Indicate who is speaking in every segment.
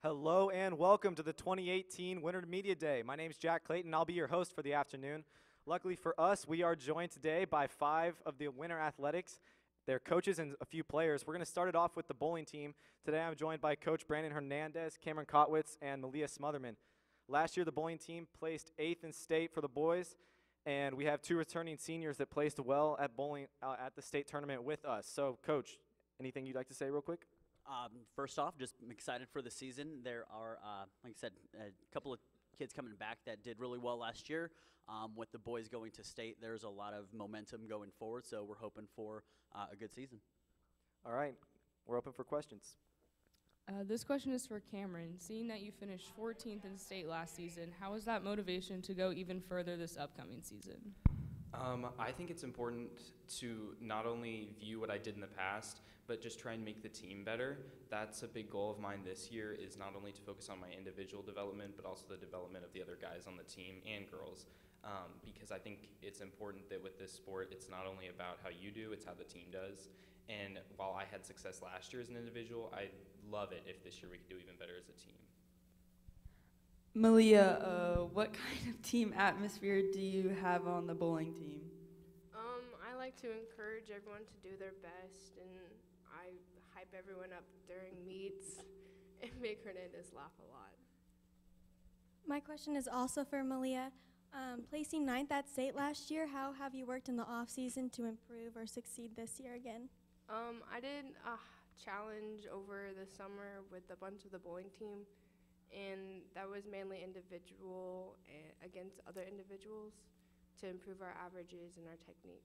Speaker 1: Hello and welcome to the 2018 Winter Media Day. My name is Jack Clayton, and I'll be your host for the afternoon. Luckily for us, we are joined today by 5 of the Winter Athletics, their coaches, and a few players. We're going to start it off with the bowling team. Today I'm joined by Coach Brandon Hernandez, Cameron Kotwitz, and Malia Smotherman. Last year, the bowling team placed 8th in state for the boys, and we have 2 returning seniors that placed well at bowling at the state tournament with us. So, Coach, anything you'd like to say real quick?
Speaker 2: First off, just excited for the season. There are, like I said, a couple of kids coming back that did really well last year. With the boys going to state, there's a lot of momentum going forward, so we're hoping for a good season.
Speaker 1: All right, we're open for questions.
Speaker 3: This question is for Cameron. Seeing that you finished 14th in state last season, how is that motivation to go even further this upcoming season?
Speaker 4: I think it's important to not only view what I did in the past, but just try and make the team better. That's a big goal of mine this year, is not only to focus on my individual development, but also the development of the other guys on the team and girls. Because I think it's important that with this sport, it's not only about how you do, it's how the team does. And while I had success last year as an individual, I'd love it if this year we could do even better as a team.
Speaker 5: Malia, what kind of team atmosphere do you have on the bowling team?
Speaker 6: I like to encourage everyone to do their best, and I hype everyone up during meets and make Hernandez laugh a lot.
Speaker 7: My question is also for Malia. Placing 9th at state last year, how have you worked in the off season to improve or succeed this year again?
Speaker 6: I did a challenge over the summer with a bunch of the bowling team, and that was mainly individual against other individuals to improve our averages and our technique.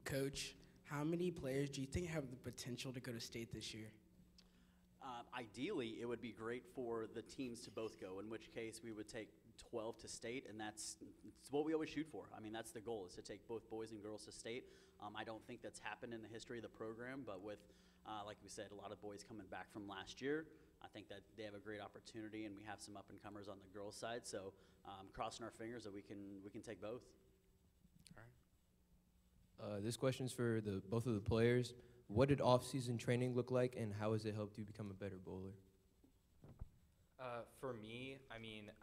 Speaker 8: Coach, how many players do you think have the potential to go to state this year?
Speaker 2: Ideally, it would be great for the teams to both go, in which case we would take 12 to state, and it's what we always shoot for. I mean, that's the goal, is to take both boys and girls to state. I don't think that's happened in the history of the program, but with, like we said, a lot of boys coming back from last year, I think that they have a great opportunity, and we have some up-and-comers on the girls' side, so crossing our fingers that we can take both.
Speaker 8: All right.
Speaker 9: This question is for both of the players. What did off-season training look like, and how has it helped you become a better bowler?
Speaker 4: For me, I mean,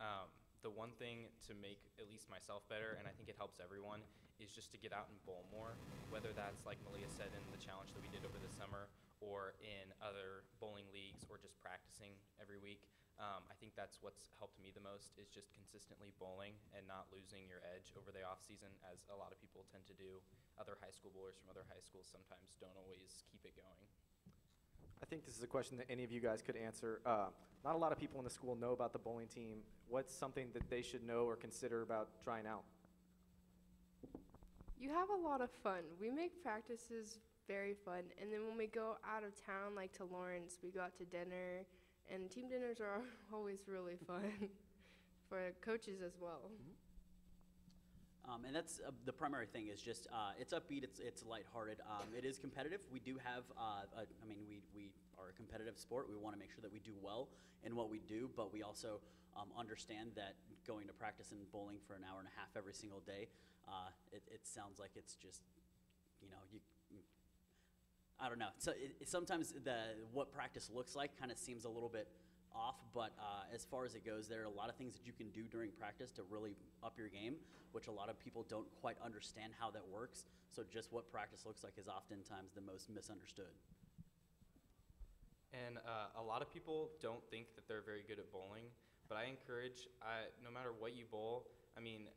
Speaker 4: the one thing to make at least myself better, and I think it helps everyone, is just to get out and bowl more, whether that's, like Malia said, in the challenge that we did over the summer, or in other bowling leagues, or just practicing every week. I think that's what's helped me the most, is just consistently bowling and not losing your edge over the off season, as a lot of people tend to do. Other high school bowlers from other high schools sometimes don't always keep it going.
Speaker 1: I think this is a question that any of you guys could answer. Not a lot of people in the school know about the bowling team. What's something that they should know or consider about trying out?
Speaker 6: You have a lot of fun. We make practices very fun, and then when we go out of town, like to Lawrence, we go out to dinner, and team dinners are always really fun for coaches as well.
Speaker 2: And that's the primary thing, is just it's upbeat, it's lighthearted. It is competitive. We do have, we are a competitive sport. We want to make sure that we do well in what we do, but we also understand that going to practice and bowling for an hour and a half every single day, it sounds like it's just, I don't know. So sometimes what practice looks like kind of seems a little bit off, but as far as it goes, there are a lot of things that you can do during practice to really up your game, which a lot of people don't quite understand how that works. So just what practice looks like is oftentimes the most misunderstood.
Speaker 4: And a lot of people don't think that they're very good at bowling, but I encourage, no matter what you bowl, I mean,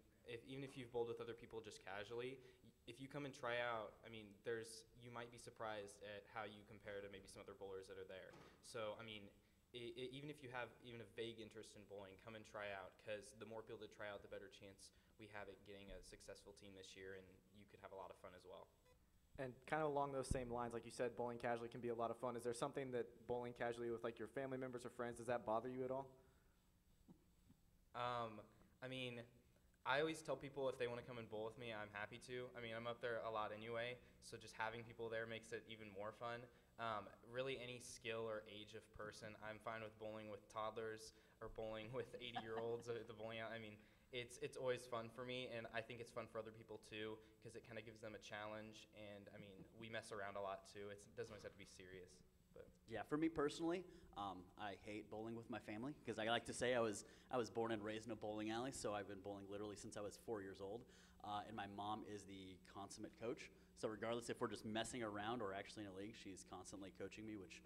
Speaker 4: even if you've bowled with other people just casually, if you come and try out, I mean, you might be surprised at how you compare to maybe some other bowlers that are there. So, I mean, even if you have even a vague interest in bowling, come and try out, because the more people that try out, the better chance we have at getting a successful team this year, and you could have a lot of fun as well.
Speaker 1: And kind of along those same lines, like you said, bowling casually can be a lot of fun. Is there something that bowling casually with like your family members or friends, does that bother you at all?
Speaker 4: I mean, I always tell people if they want to come and bowl with me, I'm happy to. I mean, I'm up there a lot anyway, so just having people there makes it even more fun. Really any skill or age of person, I'm fine with bowling with toddlers or bowling with 80-year-olds at the bowling alley. I mean, it's always fun for me, and I think it's fun for other people too, because it kind of gives them a challenge, and I mean, we mess around a lot too. It doesn't always have to be serious. But
Speaker 2: Yeah, for me personally, I hate bowling with my family because I like to say I was born and raised in a bowling alley, so I've been bowling literally since I was 4 years old. And my mom is the consummate coach. So regardless if we're just messing around or actually in a league, she's constantly coaching me, which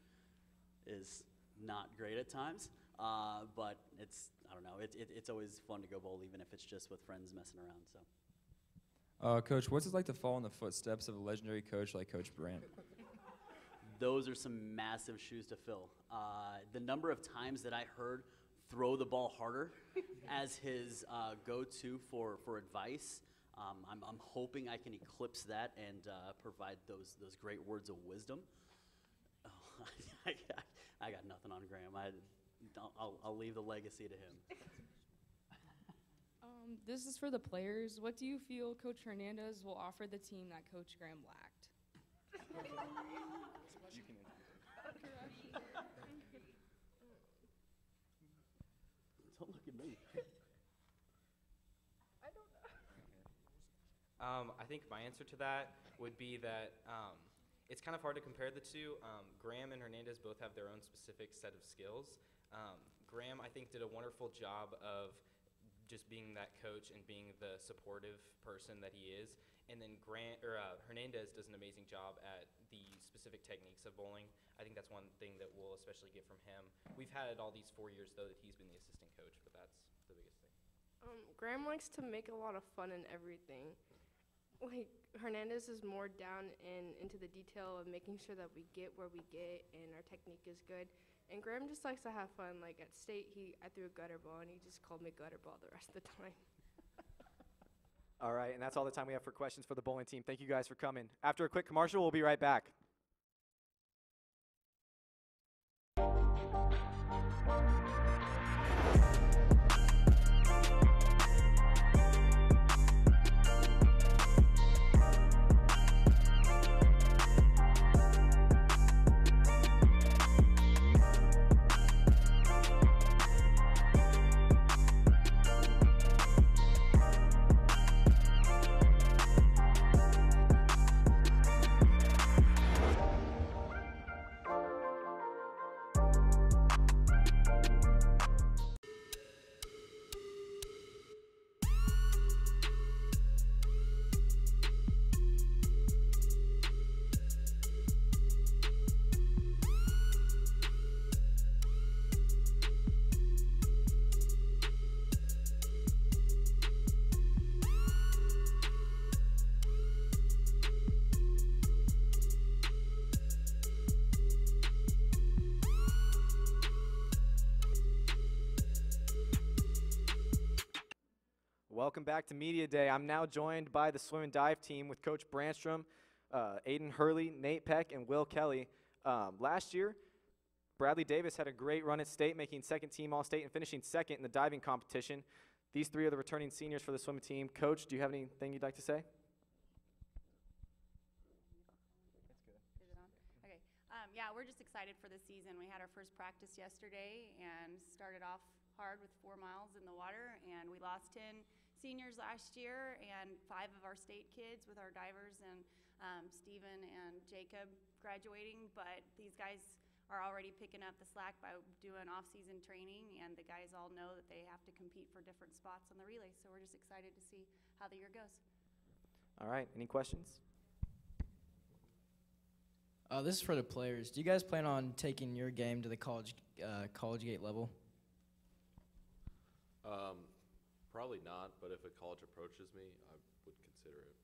Speaker 2: is not great at times. But I don't know, it's always fun to go bowl, even if it's just with friends messing around. So.
Speaker 10: Coach, what's it like to follow in the footsteps of a legendary coach like Coach Brandt?
Speaker 2: Those are some massive shoes to fill. The number of times that I heard throw the ball harder as his go-to for advice, I'm hoping I can eclipse that and provide those great words of wisdom. Oh, I got nothing on Graham. I'll leave the legacy to him.
Speaker 3: This is for the players. What do you feel Coach Hernandez will offer the team that Coach Graham lacked?
Speaker 2: Don't look at me.
Speaker 6: I don't know.
Speaker 4: I think my answer to that would be that it's kind of hard to compare the two. Graham and Hernandez both have their own specific set of skills. Graham, I think, did a wonderful job of just being that coach and being the supportive person that he is. And then Hernandez does an amazing job at the specific techniques of bowling. I think that's one thing that we'll especially get from him. We've had all these 4 years, though, that he's been the assistant coach, but that's the biggest thing.
Speaker 6: Graham likes to make a lot of fun in everything. Like, Hernandez is more down into the detail of making sure that we get where we get and our technique is good. And Graham just likes to have fun. Like, at state, I threw a gutter ball, and he just called me gutter ball the rest of the time.
Speaker 1: All right, and that's all the time we have for questions for the bowling team. Thank you guys for coming. After a quick commercial, we'll be right back. Welcome back to Media Day. I'm now joined by the swim and dive team with Coach Branstrom, Aidan Hurley, Nate Peck, and Will Kelly. Last year, Bradley Davis had a great run at state, making second team All-State and finishing second in the diving competition. These three are the returning seniors for the swim team. Coach, do you have anything you'd like to say?
Speaker 11: Is it on? Okay. Yeah, we're just excited for the season. We had our first practice yesterday and started off hard with 4 miles in the water, and we lost 10 seniors last year and 5 of our state kids with our divers and Steven and Jacob graduating, but these guys are already picking up the slack by doing off-season training, and the guys all know that they have to compete for different spots on the relay, so we're just excited to see how the year goes.
Speaker 1: All right, any questions?
Speaker 8: This is for the players. Do you guys plan on taking your game to the college gate level?
Speaker 12: Probably not, but if a college approaches me, I would consider it.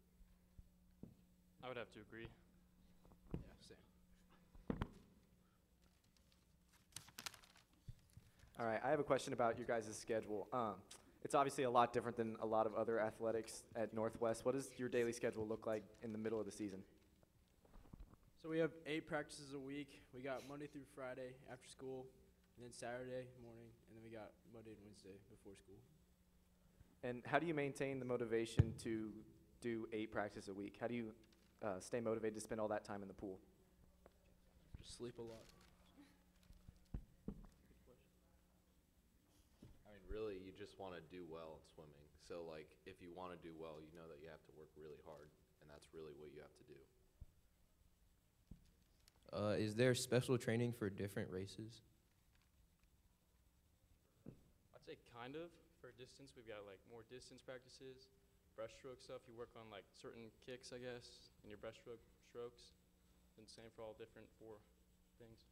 Speaker 13: I would have to agree.
Speaker 8: Yeah, same.
Speaker 1: All right, I have a question about your guys' schedule. It's obviously a lot different than a lot of other athletics at Northwest. What does your daily schedule look like in the middle of the season?
Speaker 8: So we have 8 practices a week. We got Monday through Friday after school, and then Saturday morning, and then we got Monday and Wednesday before school.
Speaker 1: And how do you maintain the motivation to do 8 practices a week? How do you stay motivated to spend all that time in the pool?
Speaker 8: Just sleep a lot.
Speaker 12: I mean, really, you just want to do well in swimming. So, like, if you want to do well, you know that you have to work really hard, and that's really what you have to do.
Speaker 9: Is there special training for different races?
Speaker 13: I'd say kind of. For distance, we've got like more distance practices, breaststroke stuff. You work on like certain kicks, I guess, in your breaststroke strokes. And same for all different 4 things.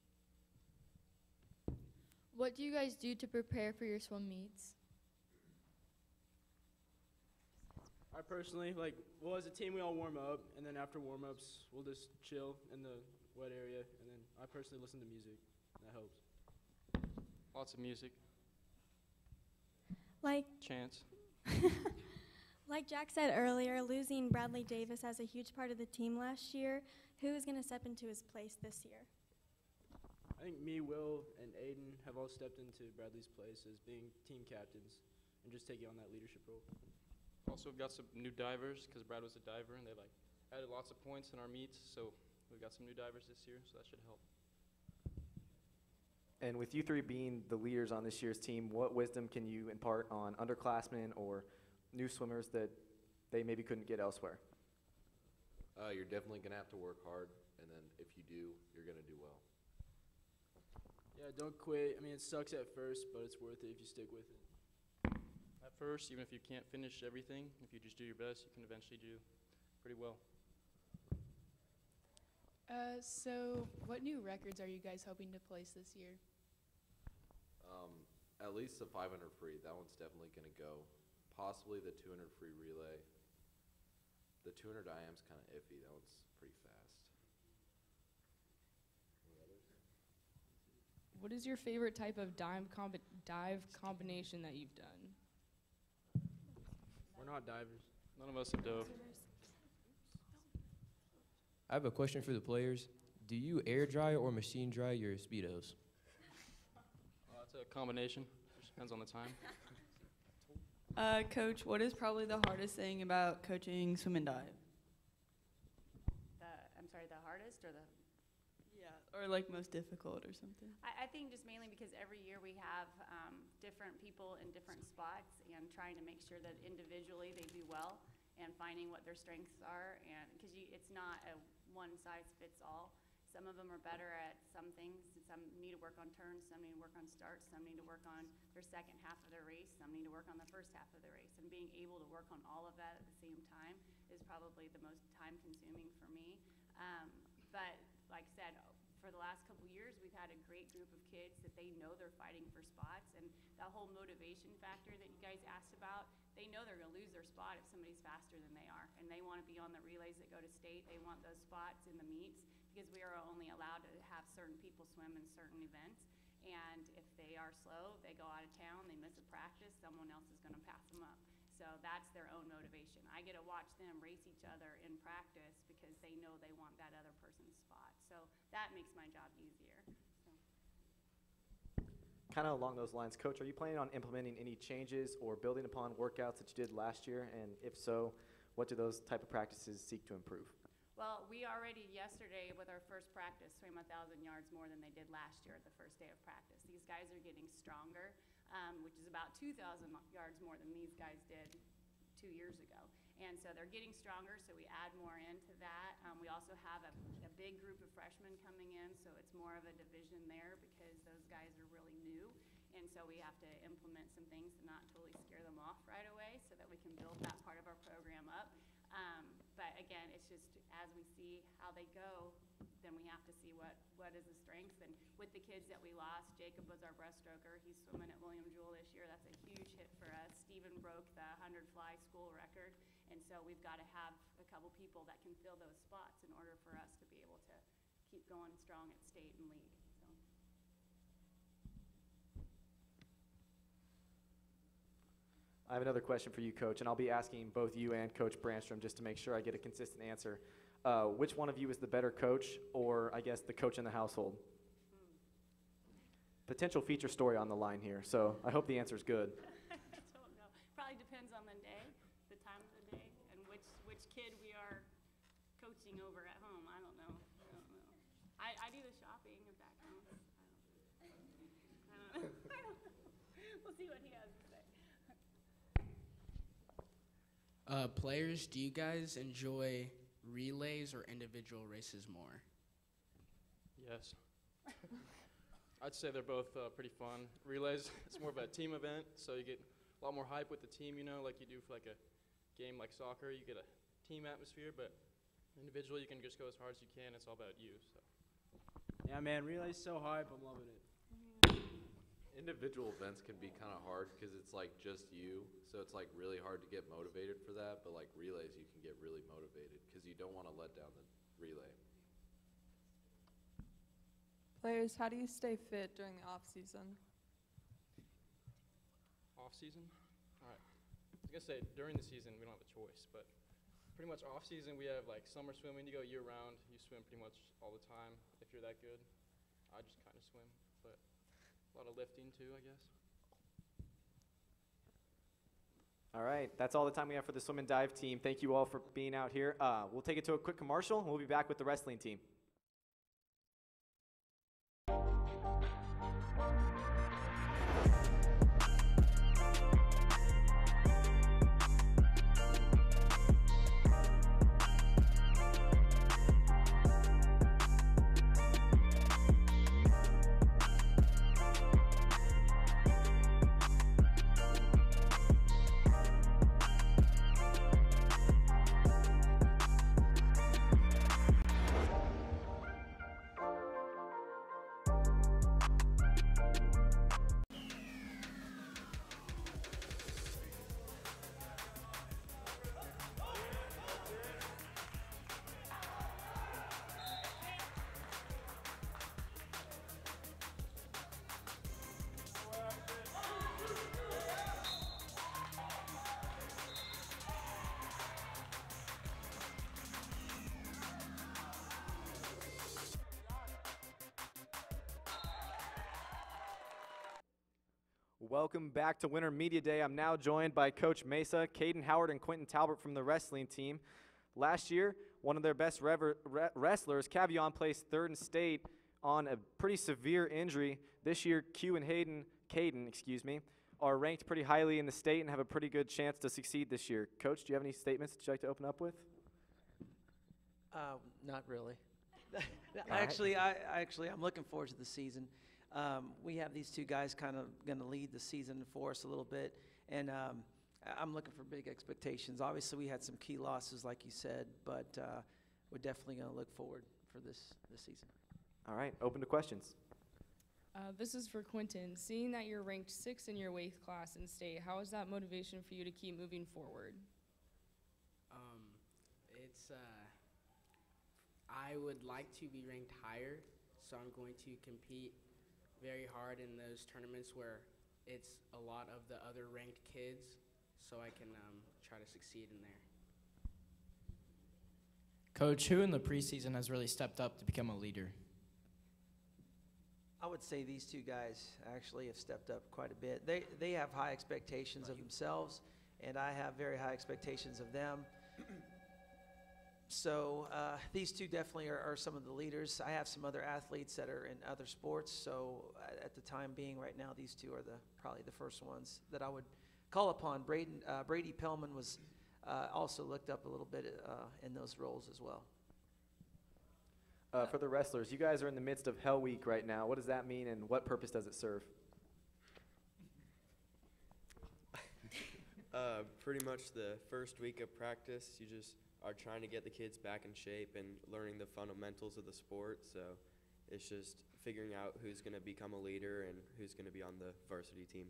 Speaker 14: What do you guys do to prepare for your swim meets?
Speaker 8: I personally, as a team, we all warm up, and then after warm-ups, we'll just chill in the wet area, and then I personally listen to music. That helps.
Speaker 13: Lots of music. Chants.
Speaker 7: Like Jack said earlier, losing Bradley Davis as a huge part of the team last year. Who is going to step into his place this year?
Speaker 8: I think me, Will, and Aidan have all stepped into Bradley's place as being team captains and just taking on that leadership role.
Speaker 13: Also, we've got some new divers because Brad was a diver, and they added lots of points in our meets. So we've got some new divers this year, so that should help.
Speaker 1: And with you 3 being the leaders on this year's team, what wisdom can you impart on underclassmen or new swimmers that they maybe couldn't get elsewhere?
Speaker 12: You're definitely going to have to work hard, and then if you do, you're going to do well.
Speaker 8: Yeah, don't quit. I mean, it sucks at first, but it's worth it if you stick with it.
Speaker 13: At first, even if you can't finish everything, if you just do your best, you can eventually do pretty well.
Speaker 3: So what new records are you guys hoping to place this year?
Speaker 12: At least the 500 free. That one's definitely going to go. Possibly the 200 free relay. The 200 IM's kind of iffy. That one's pretty fast.
Speaker 3: What is your favorite type of dive combination that you've done?
Speaker 8: We're not divers.
Speaker 13: None of us have dove.
Speaker 9: I have a question for the players. Do you air dry or machine dry your Speedos?
Speaker 13: It's a combination. Just depends on the time.
Speaker 5: Coach, what is probably the hardest thing about coaching swim and dive?
Speaker 11: The hardest or the?
Speaker 5: Yeah, or most difficult or something.
Speaker 11: I think just mainly because every year we have different people in different spots and trying to make sure that individually they do well and finding what their strengths are, and because it's not a one size fits all. Some of them are better at some things. Some need to work on turns, some need to work on starts, some need to work on their second half of their race, some need to work on the first half of the race. And being able to work on all of that at the same time is probably the most time consuming for me. But like I said, for the last couple years, we've had a great group of kids that they know they're fighting for spots, and that whole motivation factor that you guys asked about, they know they're going to lose their spot if somebody's faster than they are, and they want to be on the relays that go to state. They want those spots in the meets because we are only allowed to have certain people swim in certain events, and if they are slow, they go out of town, they miss a practice, someone else is going to pass them up. So that's their own motivation. I get to watch them race each other in practice because they know they want that other person's spot. So that makes my job easier.
Speaker 1: Kind of along those lines, Coach, are you planning on implementing any changes or building upon workouts that you did last year? And if so, what do those type of practices seek to improve?
Speaker 11: Well, we already yesterday with our first practice swam 1,000 yards more than they did last year at the first day of practice. These guys are getting stronger, which is about 2,000 yards more than these guys did 2 years ago. And so they're getting stronger, so we add more into that. We also have a big group of freshmen coming in, so it's more of a division there because those guys are really new. And so we have to implement some things to not totally scare them off right away so that we can build that part of our program up. But again, it's just as we see how they go, then we have to see what is the strengths. And with the kids that we lost, Jacob was our breaststroker. He's swimming at William Jewell this year. That's a huge hit for us. Stephen broke the 100 fly school record. And so we've got to have a couple people that can fill those spots in order for us to be able to keep going strong at state and league.
Speaker 1: I have another question for you, Coach, and I'll be asking both you and Coach Branstrom just to make sure I get a consistent answer. Which one of you is the better coach, or I guess the coach in the household? Potential feature story on the line here, so I hope the answer is good.
Speaker 11: I don't know. Probably depends on the day, the time of the day, and which kid we are coaching over at home. I don't know. I do the shopping, if that counts. I don't know. We'll see what he has to say.
Speaker 15: Players, do you guys enjoy relays or individual races more?
Speaker 13: Yes. I'd say they're both pretty fun. Relays, it's more of a team event, so you get a lot more hype with the team, like you do for like a game like soccer. You get a team atmosphere, but individually you can just go as hard as you can. It's all about you. So.
Speaker 8: Yeah, man, relay's so hype. I'm loving it.
Speaker 12: Individual events can be kind of hard because it's like just you, so it's like really hard to get motivated for that. But like relays, you can get really motivated because you don't want to let down the relay.
Speaker 5: Players, how do you stay fit during the off season?
Speaker 13: Off season? All right. I was gonna say during the season we don't have a choice, but pretty much off season we have like summer swimming. You go year round. You swim pretty much all the time if you're that good. I just kind of swim, but a lot of lifting too, I guess.
Speaker 1: All right, that's all the time we have for the swim and dive team. Thank you all for being out here. We'll take it to a quick commercial, and we'll be back with the wrestling team. Welcome back to Winter Media Day. I'm now joined by Coach Mesa, Caden Howard, and Quentin Talbert from the wrestling team. Last year, one of their best wrestlers, Cavion, placed third in state on a pretty severe injury. This year, Caden, are ranked pretty highly in the state and have a pretty good chance to succeed this year. Coach, do you have any statements that you'd like to open up with?
Speaker 16: Not really.
Speaker 1: Actually,
Speaker 16: I'm looking forward to the season. We have these two guys kind of going to lead the season for us a little bit, and I'm looking for big expectations. Obviously, we had some key losses, like you said, but we're definitely going to look forward for this season.
Speaker 1: All right, open to questions.
Speaker 3: This is for Quentin. Seeing that you're ranked 6th in your weight class in state, how is that motivation for you to keep moving forward?
Speaker 17: I would like to be ranked higher, so I'm going to compete very hard in those tournaments where it's a lot of the other ranked kids, so I can try to succeed in there.
Speaker 15: Coach, who in the preseason has really stepped up to become a leader?
Speaker 16: I would say these two guys actually have stepped up quite a bit. They have high expectations of themselves, and I have very high expectations of them. So these two definitely are some of the leaders. I have some other athletes that are in other sports, so at the time being right now, these two are probably the first ones that I would call upon. Brady Pellman was also looked up a little bit in those roles as well.
Speaker 1: For the wrestlers, you guys are in the midst of Hell Week right now. What does that mean, and what purpose does it serve?
Speaker 18: Pretty much the first week of practice, you just are trying to get the kids back in shape and learning the fundamentals of the sport. So it's just figuring out who's going to become a leader and who's going to be on the varsity team.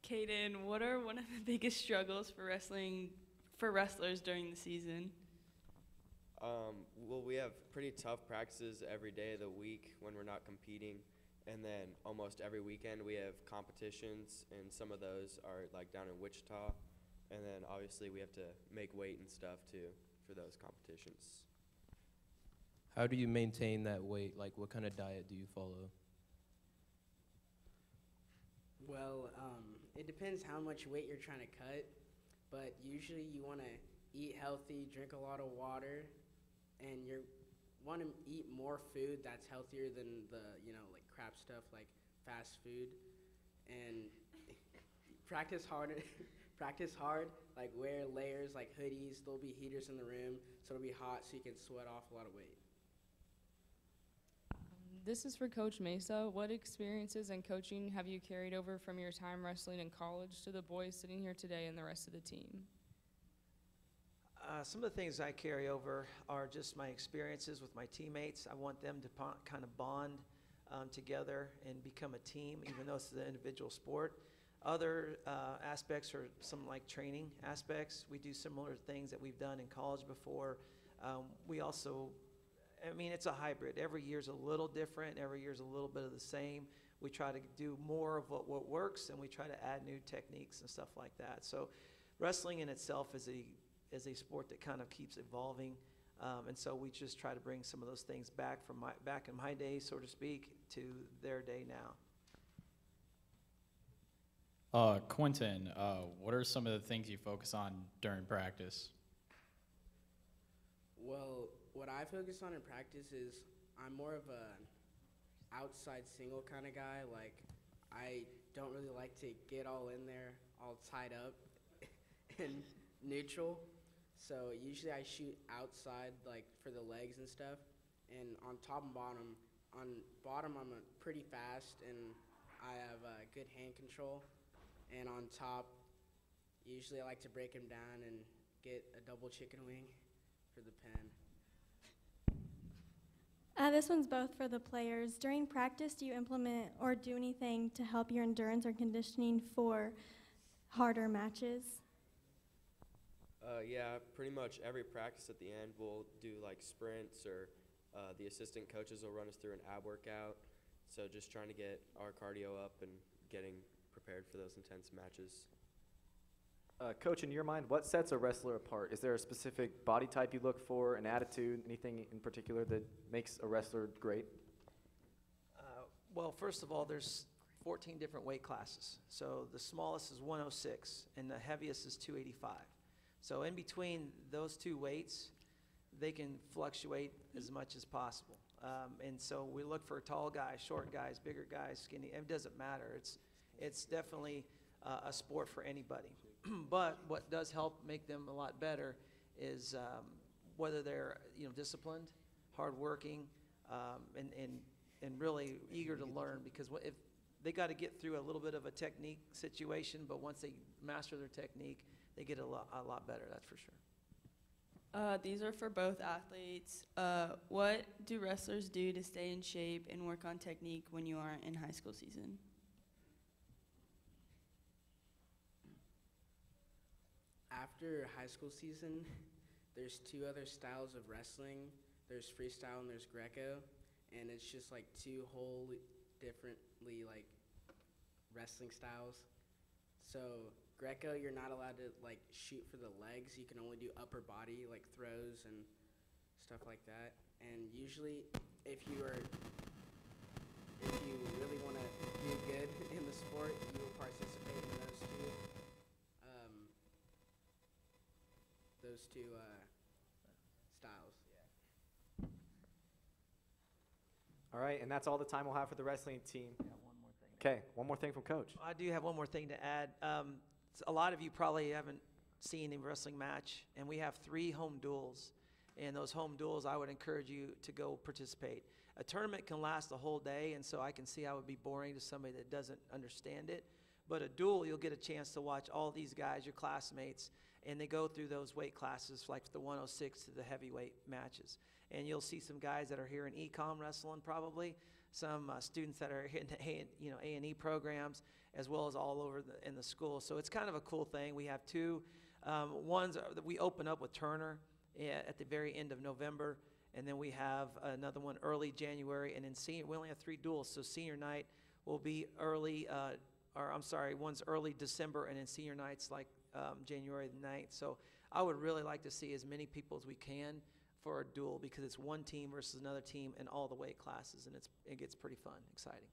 Speaker 5: Caden, what are one of the biggest struggles for wrestlers during the season?
Speaker 18: Well, we have pretty tough practices every day of the week when we're not competing. And then almost every weekend we have competitions, and some of those are like down in Wichita. And then obviously we have to make weight and stuff too for those competitions.
Speaker 9: How do you maintain that weight? Like, what kind of diet do you follow?
Speaker 17: Well, it depends how much weight you're trying to cut, but usually you want to eat healthy, drink a lot of water, and you want to eat more food that's healthier than the, like crap stuff like fast food, and practice harder. practice hard, like wear layers like hoodies. There'll be heaters in the room, so it'll be hot so you can sweat off a lot of weight.
Speaker 3: This is for Coach Mesa. What experiences and coaching have you carried over from your time wrestling in college to the boys sitting here today and the rest of the team?
Speaker 16: Some of the things I carry over are just my experiences with my teammates. I want them to kind of bond together and become a team, even though it's an individual sport. Other aspects are some like training aspects. We do similar things that we've done in college before. We also, I mean, it's a hybrid. Every year's a little different. Every year's a little bit of the same. We try to do more of what works, and we try to add new techniques and stuff like that. So wrestling in itself is a sport that kind of keeps evolving. And so we just try to bring some of those things back from back in my day, so to speak, to their day now.
Speaker 15: Quentin, what are some of the things you focus on during practice?
Speaker 17: Well, what I focus on in practice is I'm more of a outside single kind of guy. Like, I don't really like to get all in there, all tied up and neutral. So usually I shoot outside, like for the legs and stuff. And on top and bottom, I'm pretty fast and I have good hand control. And on top, usually I like to break him down and get a double chicken wing for the pin.
Speaker 7: This one's both for the players. During practice, do you implement or do anything to help your endurance or conditioning for harder matches?
Speaker 18: Yeah, pretty much every practice at the end we'll do like sprints, or the assistant coaches will run us through an ab workout. So just trying to get our cardio up and getting prepared for those intense matches.
Speaker 1: Coach, in your mind, what sets a wrestler apart? Is there a specific body type you look for, an attitude, anything in particular that makes a wrestler great?
Speaker 16: Well, first of all, there's 14 different weight classes. So the smallest is 106, and the heaviest is 285. So in between those two weights, they can fluctuate as much as possible. And so we look for tall guys, short guys, bigger guys, skinny. It doesn't matter. It's definitely a sport for anybody. But what does help make them a lot better is whether they're disciplined, hardworking, and really eager to learn. Because if they got to get through a little bit of a technique situation, but once they master their technique, they get a lot better. That's for sure.
Speaker 5: These are for both athletes. What do wrestlers do to stay in shape and work on technique when you aren't in high school season?
Speaker 17: After high school season, there's two other styles of wrestling. There's freestyle and there's Greco, and it's just like two whole differently like wrestling styles. So Greco, you're not allowed to like shoot for the legs. You can only do upper body like throws and stuff like that. And usually, if you really want to do good in the sport, you will participate in those two styles.
Speaker 1: All right, and that's all the time we'll have for the wrestling team. Okay, one more thing from Coach.
Speaker 16: I do have one more thing to add. A lot of you probably haven't seen a wrestling match, and we have 3 home duels. And those home duels, I would encourage you to go participate. A tournament can last the whole day, and so I can see how it would be boring to somebody that doesn't understand it. But a duel, you'll get a chance to watch all these guys, your classmates, and they go through those weight classes, like the 106 to the heavyweight matches. And you'll see some guys that are here in econ wrestling probably, some students that are in the A&E programs, as well as all over in the school. So it's kind of a cool thing. We have 2 ones that we open up with Turner at the very end of November, and then we have another one early January, and then we only have 3 duels. So senior night will be one's early December, and then senior night's like January the 9th. So I would really like to see as many people as we can for a duel, because it's one team versus another team in all the weight classes, and it gets pretty fun, exciting.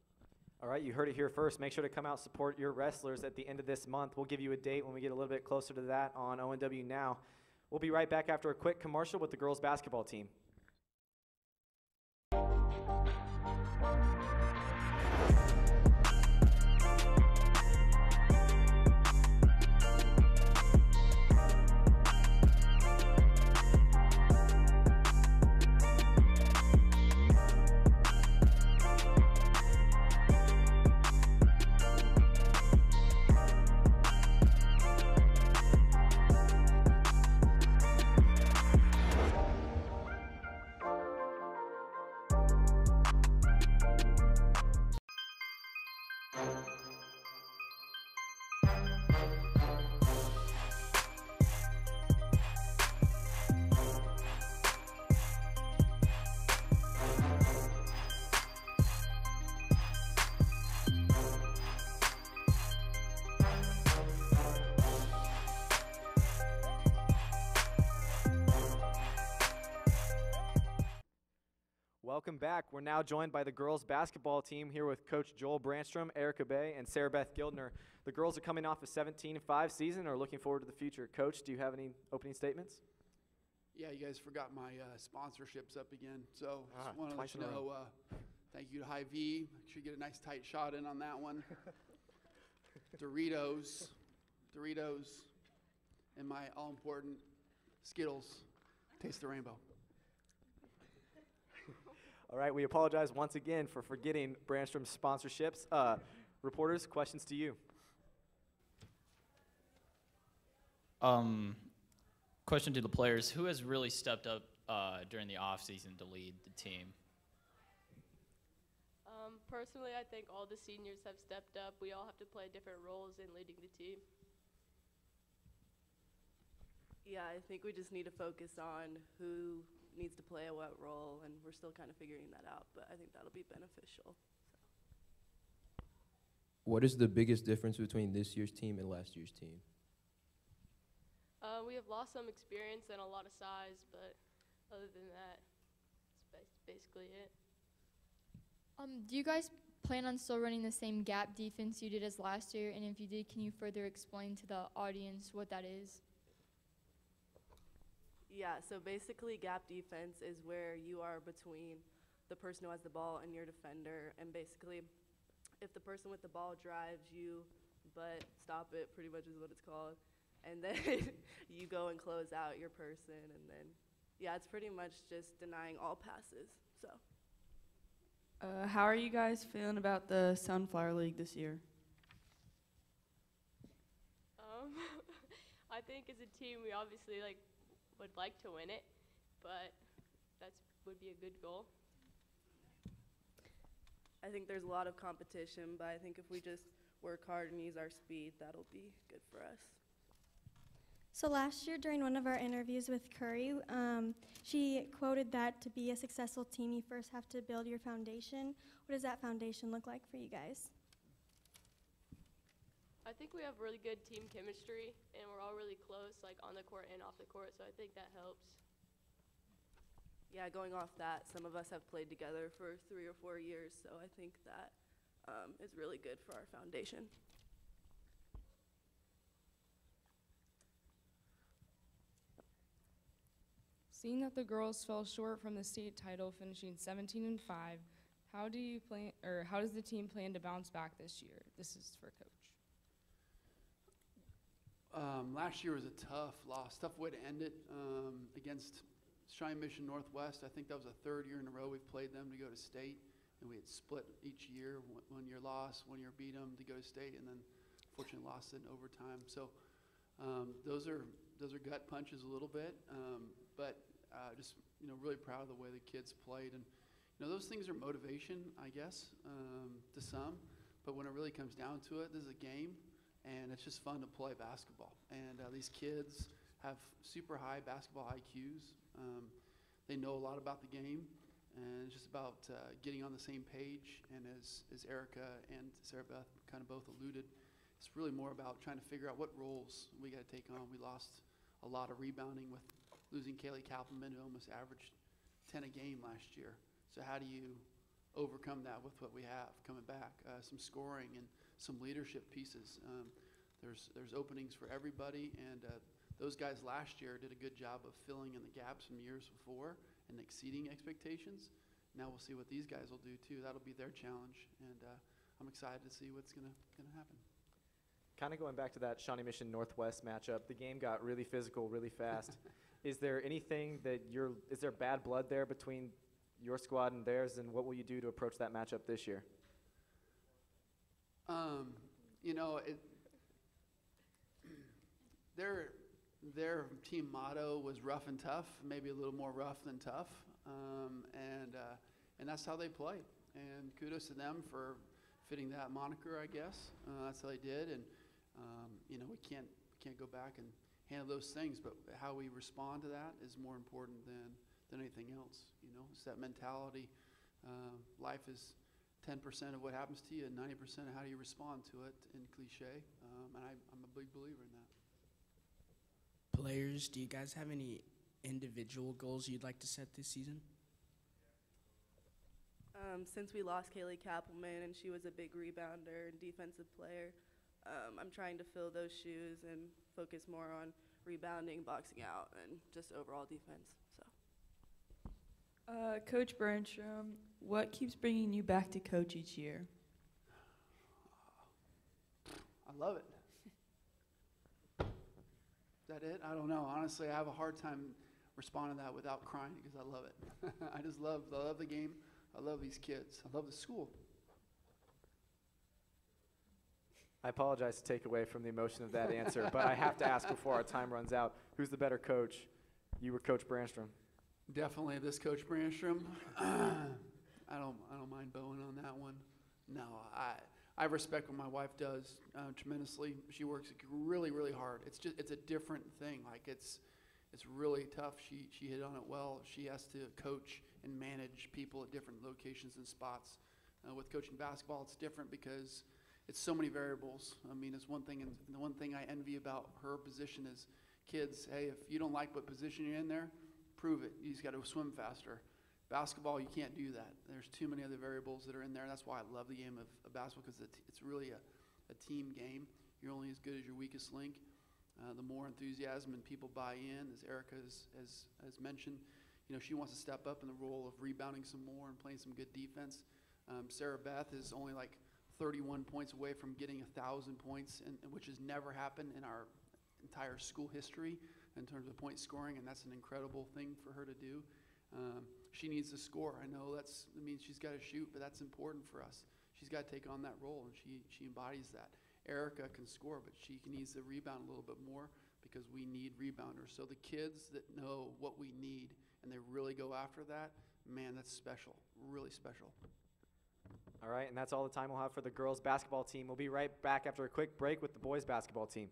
Speaker 1: All right, you heard it here first. Make sure to come out support your wrestlers at the end of this month. We'll give you a date when we get a little bit closer to that on ONW Now. We'll be right back after a quick commercial with the girls basketball team. Welcome back. We're now joined by the girls basketball team here with Coach Joel Branstrom, Erica Bay, and Sarah Beth Gueldner. The girls are coming off a 17-5 season and are looking forward to the future. Coach, do you have any opening statements?
Speaker 19: Yeah, you guys forgot my sponsorships up again. So just want to let you
Speaker 1: twice in a
Speaker 19: know, thank you to Hy-Vee. Make sure you get a nice tight shot in on that one. Doritos, and my all-important Skittles. Taste the rainbow.
Speaker 1: All right, we apologize once again for forgetting Branstrom's sponsorships. Reporters, questions to you.
Speaker 15: Question to the players: who has really stepped up during the offseason to lead the team?
Speaker 20: Personally, I think all the seniors have stepped up. We all have to play different roles in leading the team.
Speaker 5: Yeah, I think we just need to focus on who needs to play what role, and we're still kind of figuring that out, but I think that'll be beneficial.
Speaker 9: What is the biggest difference between this year's team and last year's team?
Speaker 20: We have lost some experience and a lot of size, but other than that, that's basically it.
Speaker 14: Do you guys plan on still running the same gap defense you did as last year? And if you did, can you further explain to the audience what that is?
Speaker 5: Yeah, so basically gap defense is where you are between the person who has the ball and your defender, and basically if the person with the ball drives you but stop it, pretty much is what it's called, and then you go and close out your person, and then yeah, it's pretty much just denying all passes. So how are you guys feeling about the Sunflower League this year?
Speaker 20: I think as a team we obviously would like to win it, but that would be a good goal.
Speaker 5: I think there's a lot of competition, but I think if we just work hard and use our speed, that'll be good for us.
Speaker 7: So last year during one of our interviews with Curry, she quoted that to be a successful team, you first have to build your foundation. What does that foundation look like for you guys?
Speaker 20: I think we have really good team chemistry, and we're all really close, on the court and off the court, so I think that helps.
Speaker 5: Yeah, going off that, some of us have played together for 3 or 4 years, so I think that is really good for our foundation.
Speaker 3: Seeing that the girls fell short from the state title, finishing 17-5, how does the team plan to bounce back this year? This is for Coach.
Speaker 19: Last year was a tough loss, tough way to end it against Cheyenne Mission Northwest. I think that was the 3rd year in a row we've played them to go to state, and we had split each year. 1 year lost, 1 year beat them to go to state, and then fortunately lost it in overtime. So those are gut punches a little bit, but just really proud of the way the kids played. And those things are motivation, I guess, to some. But when it really comes down to it, this is a game. And it's just fun to play basketball. And these kids have super high basketball IQs. They know a lot about the game, and it's just about getting on the same page. And as Erica and Sarah Beth kind of both alluded, it's really more about trying to figure out what roles we got to take on. We lost a lot of rebounding with losing Kaylee Kappelman, who almost averaged 10 a game last year. So how do you overcome that with what we have coming back? Some scoring and some leadership pieces. There's openings for everybody, and those guys last year did a good job of filling in the gaps from years before and exceeding expectations. Now we'll see what these guys will do too. That'll be their challenge, and I'm excited to see what's gonna happen.
Speaker 1: Kind of going back to that Shawnee Mission Northwest matchup, the game got really physical, really fast. Is there anything is there bad blood there between your squad and theirs, and what will you do to approach that matchup this year?
Speaker 19: Their team motto was rough and tough, maybe a little more rough than tough, and that's how they play. And kudos to them for fitting that moniker, I guess. That's how they did, and we can't go back and handle those things, but how we respond to that is more important than anything else. It's that mentality. Life is 10% of what happens to you and 90% of how you respond to it in cliche, and I'm a big believer in that.
Speaker 17: Players, do you guys have any individual goals you'd like to set this season?
Speaker 5: Since we lost Kaylee Kappelman and she was a big rebounder and defensive player, I'm trying to fill those shoes and focus more on rebounding, boxing out, and just overall defense. So.
Speaker 21: Coach Branstrom, what keeps bringing you back to coach each year?
Speaker 19: I love it. Is that it? I don't know. Honestly, I have a hard time responding to that without crying because I love it. I love the game. I love these kids. I love the school.
Speaker 1: I apologize to take away from the emotion of that answer, but I have to ask before our time runs out, who's the better coach, you or Coach Branstrom?
Speaker 19: Definitely this Coach Branstrom. I don't mind bowing on that one. No, I respect what my wife does tremendously. She works really, really hard. It's a different thing. Like it's really tough. She hit on it well. She has to coach and manage people at different locations and spots. With coaching basketball, it's different because it's so many variables. I mean, it's one thing, and the one thing I envy about her position is kids, hey, if you don't like what position you're in there, prove it. You just got to swim faster. Basketball, you can't do that. There's too many other variables that are in there. That's why I love the game of basketball, because it's really a team game. You're only as good as your weakest link. The more enthusiasm and people buy in, as Erica has mentioned, she wants to step up in the role of rebounding some more and playing some good defense. Sarah Beth is only like 31 points away from getting 1,000 points, which has never happened in our entire school history in terms of point scoring, and that's an incredible thing for her to do. She needs to score. I know that means she's got to shoot, but that's important for us. She's got to take on that role, and she embodies that. Erica can score, but she needs to rebound a little bit more because we need rebounders. So the kids that know what we need and they really go after that, man, that's special, really special.
Speaker 1: All right, and that's all the time we'll have for the girls basketball team. We'll be right back after a quick break with the boys basketball team.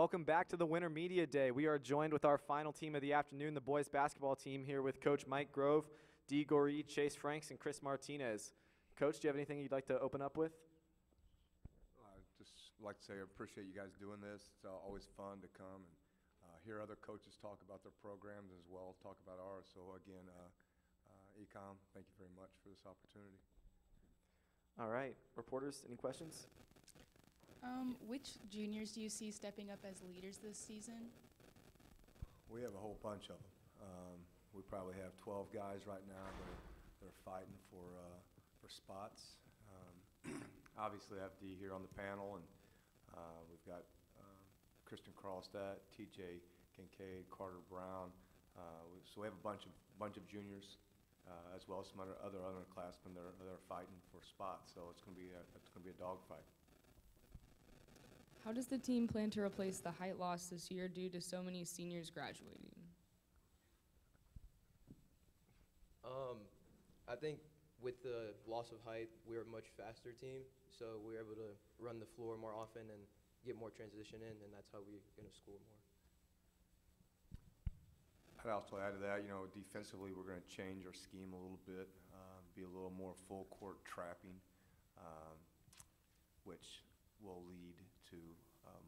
Speaker 1: Welcome back to the Winter Media Day. We are joined with our final team of the afternoon, the boys basketball team, here with Coach Mike Grove, Dee Goree, Chase Franks, and Chris Martinez. Coach, do you have anything you'd like to open up with?
Speaker 22: Just like to say I appreciate you guys doing this. It's always fun to come and hear other coaches talk about their programs as well, talk about ours. So again, Ecom, thank you very much for this opportunity.
Speaker 1: All right, reporters, any questions?
Speaker 23: Which juniors do you see stepping up as leaders this season?
Speaker 22: We have a whole bunch of them. We probably have 12 guys right now that are fighting for spots. Obviously, I have Dee here on the panel, and we've got Kristen Kralstad, TJ Kincaid, Carter Brown. So we have a bunch of juniors, as well as some other underclassmen that are fighting for spots. So it's going to be a dogfight.
Speaker 3: How does the team plan to replace the height loss this year due to so many seniors graduating?
Speaker 9: I think with the loss of height, we're a much faster team, so we're able to run the floor more often and get more transition in, and that's how we're going to score more.
Speaker 22: I'd also add to that, defensively we're going to change our scheme a little bit, be a little more full court trapping, which will lead to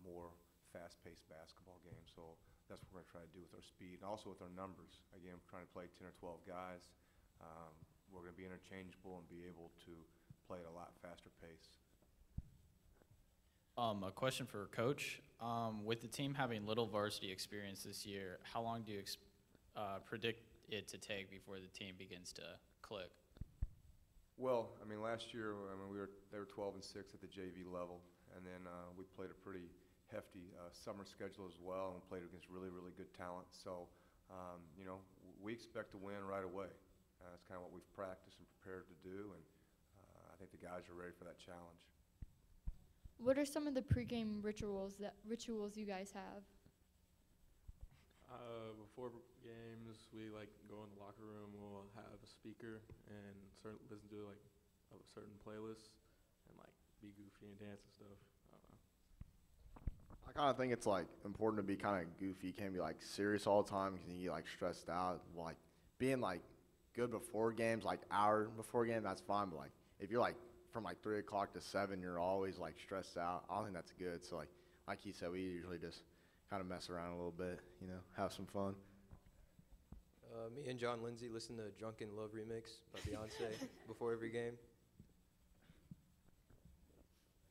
Speaker 22: more fast-paced basketball games. So that's what we're going to try to do with our speed and also with our numbers. Again, we're trying to play 10 or 12 guys. We're going to be interchangeable and be able to play at a lot faster pace.
Speaker 15: A question for Coach. With the team having little varsity experience this year, how long do you predict it to take before the team begins to click?
Speaker 22: Well, I mean, last year, they were 12-6 at the JV level, and then we played a pretty hefty summer schedule as well, and we played against really, really good talent. So, we expect to win right away. That's kind of what we've practiced and prepared to do, and I think the guys are ready for that challenge.
Speaker 14: What are some of the pregame rituals you guys have?
Speaker 13: Before games, we go in the locker room. We'll have a speaker and listen to a certain playlist and be goofy and dance and stuff. I don't know.
Speaker 2: I kind of think it's important to be kind of goofy. You can't be serious all the time because you get stressed out. Being good before games, hour before game, that's fine. But if you're from 3 o'clock to 7, you're always stressed out. I don't think that's good. So like he said, we usually just kind of mess around a little bit, have some fun.
Speaker 9: Me and John Lindsay listen to Drunken Love Remix by Beyonce before every game.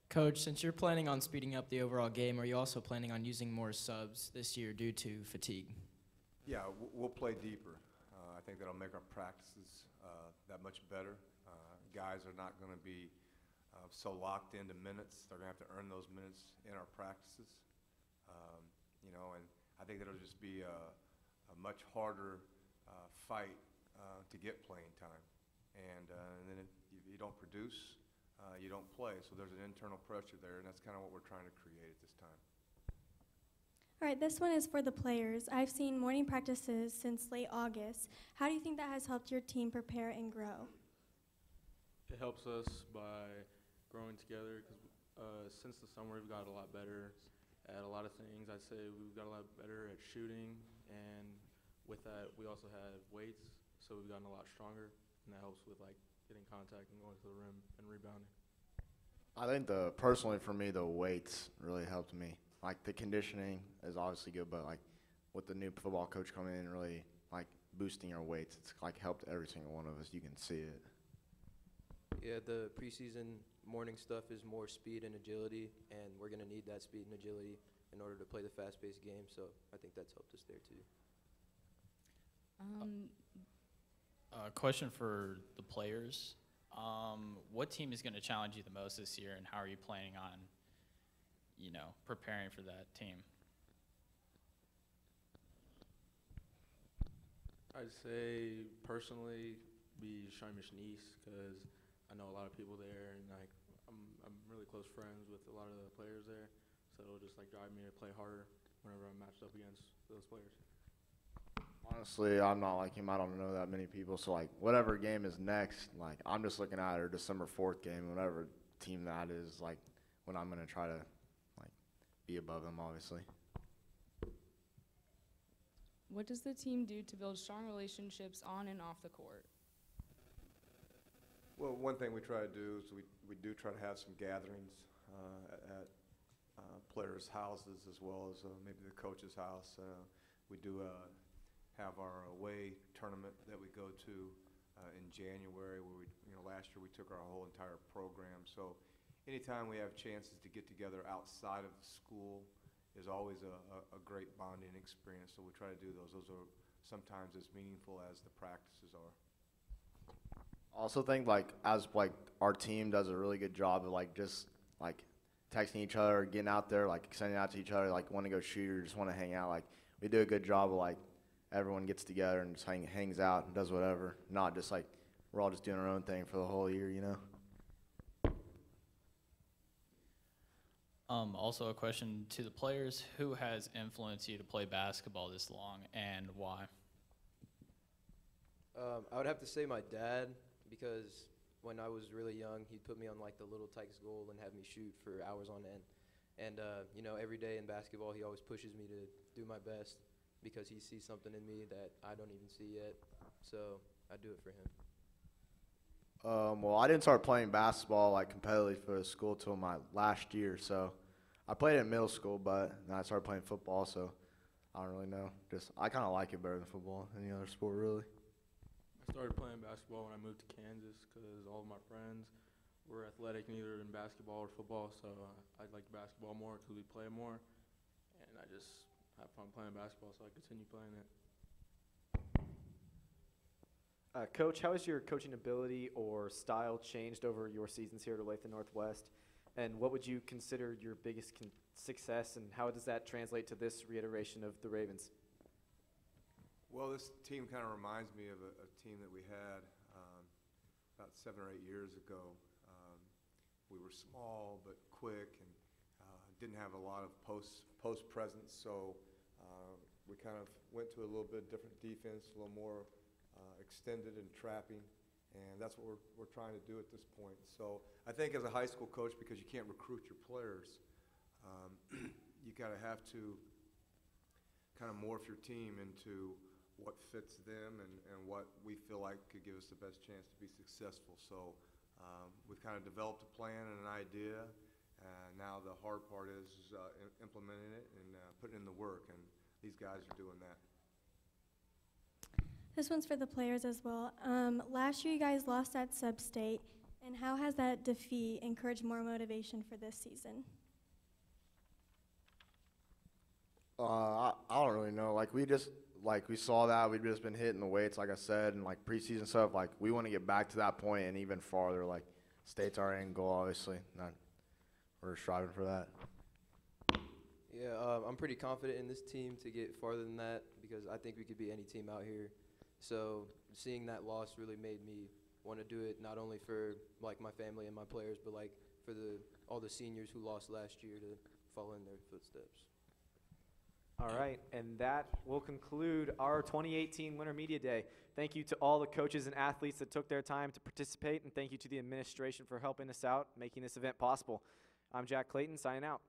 Speaker 4: Coach, since you're planning on speeding up the overall game, are you also planning on using more subs this year due to fatigue?
Speaker 22: Yeah, we'll play deeper. I think that'll make our practices that much better. Guys are not going to be so locked into minutes. They're going to have to earn those minutes in our practices. And I think that'll just be a much harder fight to get playing time. And then if you don't produce, you don't play. So there's an internal pressure there, and that's kind of what we're trying to create at this time.
Speaker 7: All right, this one is for the players. I've seen morning practices since late August. How do you think that has helped your team prepare and grow?
Speaker 13: It helps us by growing together because since the summer we've got a lot better at a lot of things. I'd say we've got a lot better at shooting, and with that we also have weights, so we've gotten a lot stronger, and that helps with getting contact and going to the rim and rebounding.
Speaker 2: I think personally for me, the weights really helped me. The conditioning is obviously good, but with the new football coach coming in, really boosting our weights, it's helped every single one of us. You can see it.
Speaker 9: Yeah, the preseason morning stuff is more speed and agility, and we're going to need that speed and agility in order to play the fast-paced game, so I think that's helped us there too.
Speaker 15: Question for the players. What team is going to challenge you the most this year, and how are you planning on, preparing for that team?
Speaker 13: I'd say personally be Shawnee Mission East because I know a lot of people there, and I'm really close friends with a lot of the players there, so it'll just drive me to play harder whenever I'm matched up against those players.
Speaker 2: Honestly, I'm not like him. I don't know that many people, so whatever game is next, I'm just looking at our December 4th game, whatever team that is, when I'm gonna try to be above them, obviously.
Speaker 3: What does the team do to build strong relationships on and off the court?
Speaker 22: Well, one thing we try to do is we do try to have some gatherings at players' houses as well as maybe the coach's house. We do have our away tournament that we go to in January where last year we took our whole entire program. So anytime we have chances to get together outside of the school is always a great bonding experience. So we try to do those. Those are sometimes as meaningful as the practices are.
Speaker 2: I also think as our team does a really good job of just texting each other, getting out there, sending out to each other, want to go shoot or just want to hang out. We do a good job of everyone gets together and just hangs out and does whatever, not just we're all just doing our own thing for the whole year,
Speaker 15: Also a question to the players: who has influenced you to play basketball this long, and why?
Speaker 9: I would have to say my dad, because when I was really young, he'd put me on the little Tykes goal and have me shoot for hours on end. And every day in basketball, he always pushes me to do my best because he sees something in me that I don't even see yet. So I do it for him.
Speaker 2: Well, I didn't start playing basketball competitively for the school till my last year. So I played in middle school, but then I started playing football. So I don't really know. I kind of like it better than football, any other sport really.
Speaker 13: I started playing basketball when I moved to Kansas because all of my friends
Speaker 6: we're athletic neither in basketball or football, so I like basketball more because we play more, and I just have fun playing basketball, so I continue playing it.
Speaker 1: Coach, how has your coaching ability or style changed over your seasons here at Olathe Northwest? And what would you consider your biggest success, and how does that translate to this reiteration of the Ravens?
Speaker 22: Well, this team kind of reminds me of a team that we had about 7 or 8 years ago. We were small but quick and didn't have a lot of post presence, so we kind of went to a little bit different defense, a little more extended and trapping, and that's what we're trying to do at this point. So I think as a high school coach, because you can't recruit your players, you kind of have to kind of morph your team into what fits them and what we feel like could give us the best chance to be successful. So we've kind of developed a plan and an idea, and now the hard part is implementing it and putting in the work, and these guys are doing that.
Speaker 7: This one's for the players as well. Last year you guys lost at Sub-State, and how has that defeat encouraged more motivation for this season?
Speaker 2: I don't really know. Like we saw that we've just been hitting the weights, like I said, and like preseason stuff. Like we want to get back to that point and even farther. Like state's our end goal, obviously. We're striving for that.
Speaker 9: Yeah, I'm pretty confident in this team to get farther than that because I think we could beat any team out here. So seeing that loss really made me want to do it not only for like my family and my players, but like for all the seniors who lost last year to follow in their footsteps.
Speaker 1: All right, and that will conclude our 2018 Winter Media Day. Thank you to all the coaches and athletes that took their time to participate, and thank you to the administration for helping us out, making this event possible. I'm Jack Clayton, signing out.